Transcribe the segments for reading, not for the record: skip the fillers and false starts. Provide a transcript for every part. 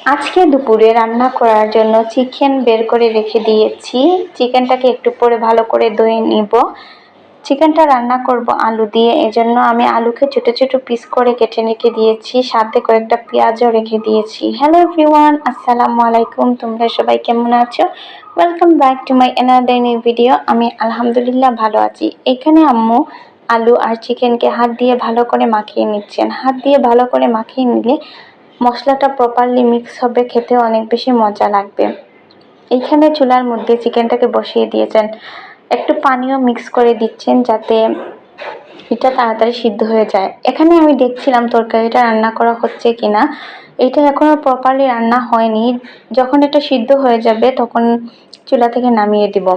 আজকে দুপুরে রান্না করার জন্য চিকেন বের করে রেখে দিয়েছি। চিকেনটাকে একটু পরে ভালো করে ধুয়ে নিব। চিকেনটা রান্না করব আলু দিয়ে, এজন্য আমি আলুকে ছোট ছোট পিস করে কেটে রেখে দিয়েছি, সাথে কয়েকটা পেঁয়াজও রেখে দিয়েছি। হ্যালো এভরিওয়ান, আসসালামু আলাইকুম। তোমরা সবাই কেমন আছো? Welcome back to my another new video. আমি আলহামদুলিল্লাহ ভালো আছি। এখানে আম্মু আলু আর চিকেনকে হাত দিয়ে ভালো করে মাখিয়ে নিচ্ছেন। হাত দিয়ে ভালো করে মাখিয়ে নিলে মশলাটা প্রপারলি মিক্স হবে, খেতে অনেক বেশি মজা লাগবে। এইখানে চুলার মধ্যে চিকেনটাকে বসিয়ে দিয়েছেন, একটু পানিও মিক্স করে দিচ্ছেন যাতে এটা তাড়াতাড়ি সিদ্ধ হয়ে যায়। এখানে আমি দেখছিলাম তরকারিটা রান্না করা হচ্ছে কিনা। এটা এখনো প্রপারলি রান্না হয়নি। যখন এটা সিদ্ধ হয়ে যাবে তখন চুলা থেকে নামিয়ে দিব।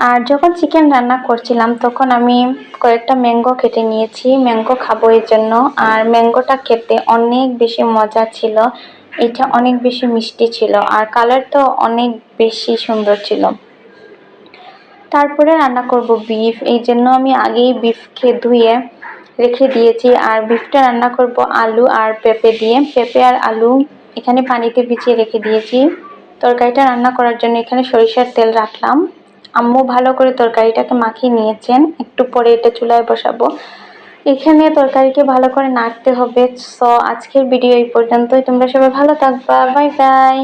আর যখন চিকেন রান্না করছিলাম তখন আমি কয়েকটা ম্যাঙ্গো কেটে নিয়েছি, ম্যাঙ্গো খাবো এর জন্য। আর ম্যাঙ্গোটা খেতে অনেক বেশি মজা ছিল, এটা অনেক বেশি মিষ্টি ছিল আর কালারটাও অনেক বেশি সুন্দর ছিল। তারপরে রান্না করব বিফ, এই জন্য আমি আগেই বিফকে ধুয়ে রেখে দিয়েছি। আর বিফটা রান্না করব আলু আর পেঁপে দিয়ে। পেঁপে আর আলু এখানে পানিতে ভিজিয়ে রেখে দিয়েছি। তরকারিটা রান্না করার জন্য এখানে সরিষার তেল রাখলাম। আম্মু ভালো করে তরকারিটাকে মাখিয়ে নিয়েছেন, একটু পরে এটা চুলায় বসাবো। এখানে তরকারিকে ভালো করে নাড়তে হবে। সো আজকের ভিডিও এই পর্যন্তই। তোমরা সবাই ভালো থাকবা, বাই বাই।